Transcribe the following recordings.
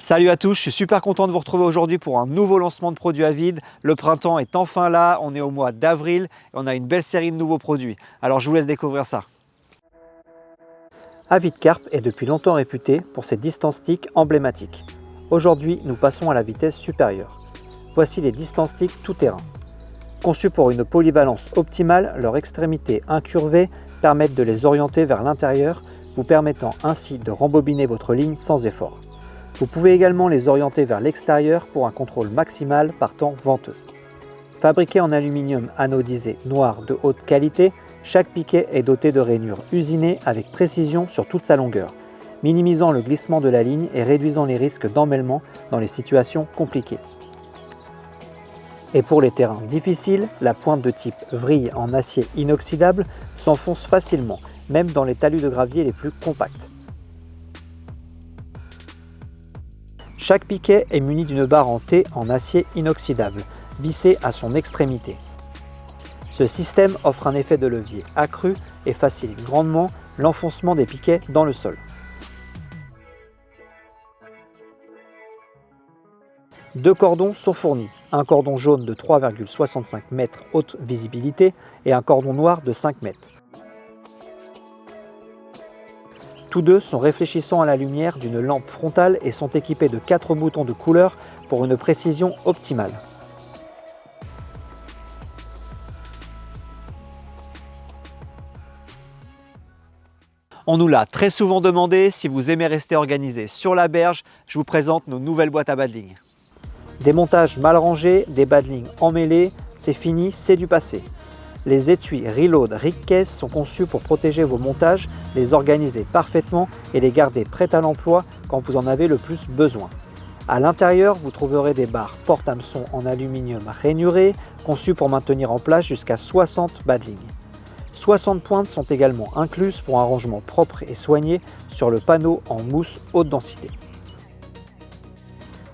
Salut à tous, je suis super content de vous retrouver aujourd'hui pour un nouveau lancement de produits à vide. Le printemps est enfin là, on est au mois d'avril et on a une belle série de nouveaux produits. Alors je vous laisse découvrir ça. Avidcarp est depuis longtemps réputé pour ses distance sticks emblématiques. Aujourd'hui, nous passons à la vitesse supérieure. Voici les distance sticks tout-terrain. Conçus pour une polyvalence optimale, leurs extrémités incurvées permettent de les orienter vers l'intérieur, vous permettant ainsi de rembobiner votre ligne sans effort. Vous pouvez également les orienter vers l'extérieur pour un contrôle maximal par temps venteux. Fabriqué en aluminium anodisé noir de haute qualité, chaque piquet est doté de rainures usinées avec précision sur toute sa longueur, minimisant le glissement de la ligne et réduisant les risques d'emmêlement dans les situations compliquées. Et pour les terrains difficiles, la pointe de type vrille en acier inoxydable s'enfonce facilement, même dans les talus de gravier les plus compacts. Chaque piquet est muni d'une barre en T en acier inoxydable, vissée à son extrémité. Ce système offre un effet de levier accru et facilite grandement l'enfoncement des piquets dans le sol. Deux cordons sont fournis, un cordon jaune de 3,65 m haute visibilité et un cordon noir de 5 m. Tous deux sont réfléchissants à la lumière d'une lampe frontale et sont équipés de 4 boutons de couleur pour une précision optimale. On nous l'a très souvent demandé, si vous aimez rester organisé sur la berge, je vous présente nos nouvelles boîtes à badling. Des montages mal rangés, des badlings emmêlés, c'est fini, c'est du passé. Les étuis Reload Rig-Case sont conçus pour protéger vos montages, les organiser parfaitement et les garder prêts à l'emploi quand vous en avez le plus besoin. À l'intérieur, vous trouverez des barres porte-hameçon en aluminium rainuré, conçues pour maintenir en place jusqu'à 60 badlings. 60 pointes sont également incluses pour un rangement propre et soigné sur le panneau en mousse haute densité.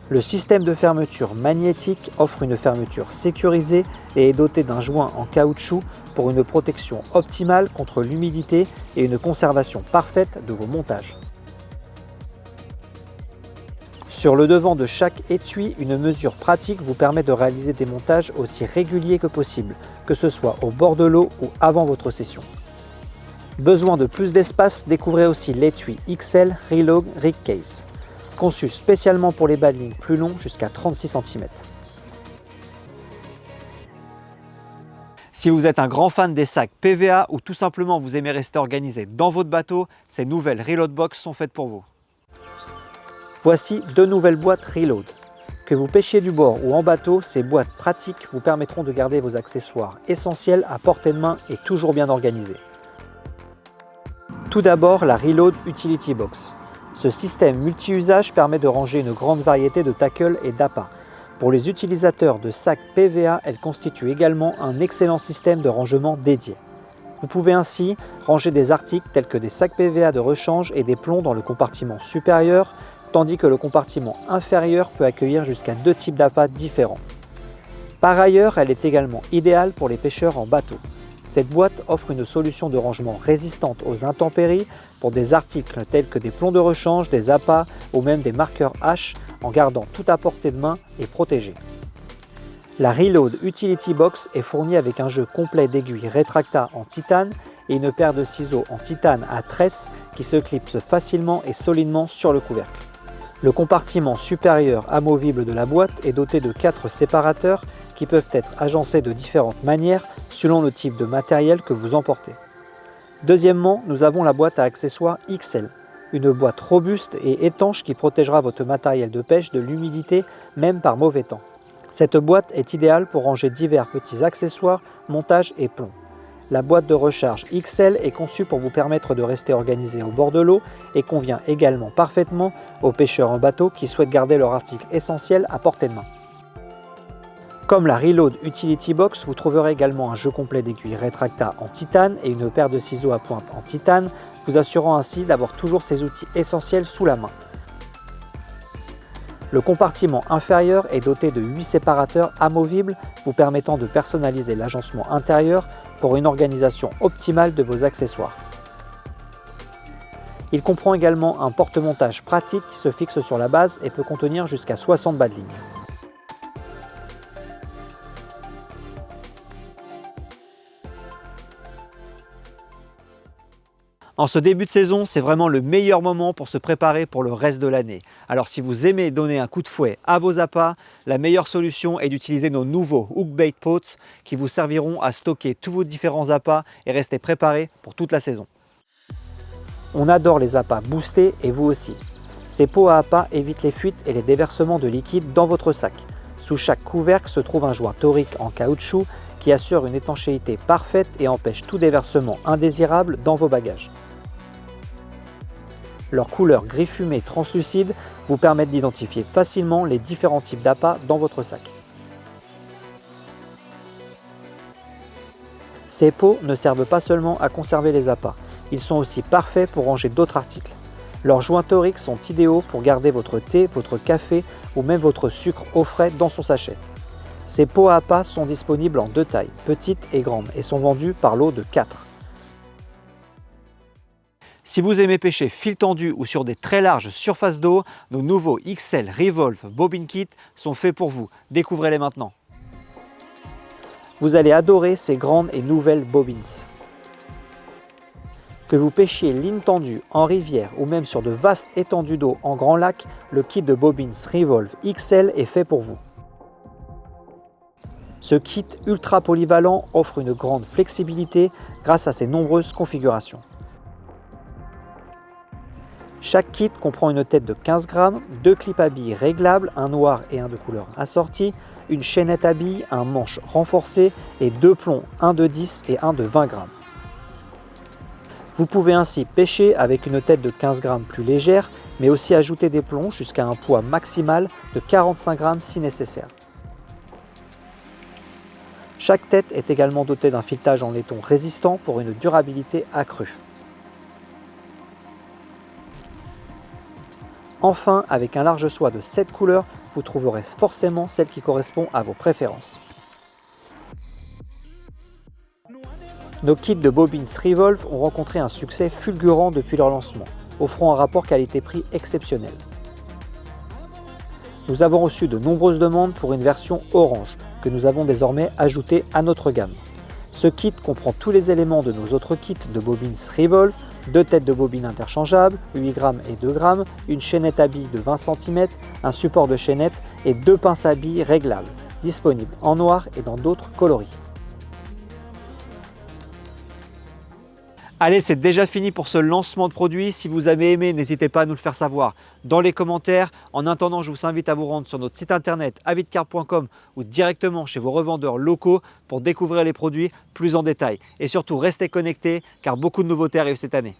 Le système de fermeture magnétique offre une fermeture sécurisée et est doté d'un joint en caoutchouc pour une protection optimale contre l'humidité et une conservation parfaite de vos montages. Sur le devant de chaque étui, une mesure pratique vous permet de réaliser des montages aussi réguliers que possible, que ce soit au bord de l'eau ou avant votre session. Besoin de plus d'espace, découvrez aussi l'étui XL Reload Rig-Case. Conçu spécialement pour les badlings plus longs jusqu'à 36 cm. Si vous êtes un grand fan des sacs PVA ou tout simplement vous aimez rester organisé dans votre bateau, ces nouvelles Reload Box sont faites pour vous. Voici deux nouvelles boîtes Reload. Que vous pêchiez du bord ou en bateau, ces boîtes pratiques vous permettront de garder vos accessoires essentiels à portée de main et toujours bien organisés. Tout d'abord, la Reload Utility Box. Ce système multi-usage permet de ranger une grande variété de tackles et d'appâts. Pour les utilisateurs de sacs PVA, elle constitue également un excellent système de rangement dédié. Vous pouvez ainsi ranger des articles tels que des sacs PVA de rechange et des plombs dans le compartiment supérieur, tandis que le compartiment inférieur peut accueillir jusqu'à 2 types d'appâts différents. Par ailleurs, elle est également idéale pour les pêcheurs en bateau. Cette boîte offre une solution de rangement résistante aux intempéries pour des articles tels que des plombs de rechange, des appâts ou même des marqueurs H en gardant tout à portée de main et protégé. La Reload Utility Box est fournie avec un jeu complet d'aiguilles rétracta en titane et une paire de ciseaux en titane à tresse qui se clipsent facilement et solidement sur le couvercle. Le compartiment supérieur amovible de la boîte est doté de 4 séparateurs qui peuvent être agencés de différentes manières selon le type de matériel que vous emportez. Deuxièmement, nous avons la boîte à accessoires XL, une boîte robuste et étanche qui protégera votre matériel de pêche de l'humidité même par mauvais temps. Cette boîte est idéale pour ranger divers petits accessoires, montages et plombs. La boîte de recharge XL est conçue pour vous permettre de rester organisé au bord de l'eau et convient également parfaitement aux pêcheurs en bateau qui souhaitent garder leur article essentiel à portée de main. Comme la Reload Utility Box, vous trouverez également un jeu complet d'aiguilles rétracta en titane et une paire de ciseaux à pointe en titane, vous assurant ainsi d'avoir toujours ces outils essentiels sous la main. Le compartiment inférieur est doté de 8 séparateurs amovibles vous permettant de personnaliser l'agencement intérieur pour une organisation optimale de vos accessoires. Il comprend également un porte-montage pratique qui se fixe sur la base et peut contenir jusqu'à 60 bas de ligne. En ce début de saison, c'est vraiment le meilleur moment pour se préparer pour le reste de l'année. Alors si vous aimez donner un coup de fouet à vos appâts, la meilleure solution est d'utiliser nos nouveaux Hook Bait Pots qui vous serviront à stocker tous vos différents appâts et rester préparés pour toute la saison. On adore les appâts boostés et vous aussi. Ces pots à appâts évitent les fuites et les déversements de liquide dans votre sac. Sous chaque couvercle se trouve un joint torique en caoutchouc qui assure une étanchéité parfaite et empêche tout déversement indésirable dans vos bagages. Leur couleur gris fumé translucide vous permettent d'identifier facilement les différents types d'appâts dans votre sac. Ces pots ne servent pas seulement à conserver les appâts, ils sont aussi parfaits pour ranger d'autres articles. Leurs joints toriques sont idéaux pour garder votre thé, votre café ou même votre sucre au frais dans son sachet. Ces pots à appâts sont disponibles en deux tailles, petites et grandes, et sont vendus par lot de 4. Si vous aimez pêcher fil tendu ou sur des très larges surfaces d'eau, nos nouveaux XL Revolve Bobbin Kit sont faits pour vous. Découvrez-les maintenant. Vous allez adorer ces grandes et nouvelles bobbins. Que vous pêchiez ligne tendue, en rivière ou même sur de vastes étendues d'eau en grand lac, le kit de Bobbins Revolve XL est fait pour vous. Ce kit ultra polyvalent offre une grande flexibilité grâce à ses nombreuses configurations. Chaque kit comprend une tête de 15 grammes, 2 clips à billes réglables, un noir et un de couleur assortie, une chaînette à billes, un manche renforcé et 2 plombs, un de 10 et un de 20 grammes. Vous pouvez ainsi pêcher avec une tête de 15 grammes plus légère, mais aussi ajouter des plombs jusqu'à un poids maximal de 45 grammes si nécessaire. Chaque tête est également dotée d'un filetage en laiton résistant pour une durabilité accrue. Enfin, avec un large choix de 7 couleurs, vous trouverez forcément celle qui correspond à vos préférences. Nos kits de Bobbins Revolve ont rencontré un succès fulgurant depuis leur lancement, offrant un rapport qualité-prix exceptionnel. Nous avons reçu de nombreuses demandes pour une version orange, que nous avons désormais ajoutée à notre gamme. Ce kit comprend tous les éléments de nos autres kits de Bobbins Revolve, 2 têtes de bobine interchangeables, 8 grammes et 2 grammes, une chaînette à billes de 20 cm, un support de chaînette et 2 pinces à billes réglables, disponibles en noir et dans d'autres coloris. Allez, c'est déjà fini pour ce lancement de produit. Si vous avez aimé, n'hésitez pas à nous le faire savoir dans les commentaires. En attendant, je vous invite à vous rendre sur notre site internet avidcarp.com ou directement chez vos revendeurs locaux pour découvrir les produits plus en détail. Et surtout, restez connectés car beaucoup de nouveautés arrivent cette année.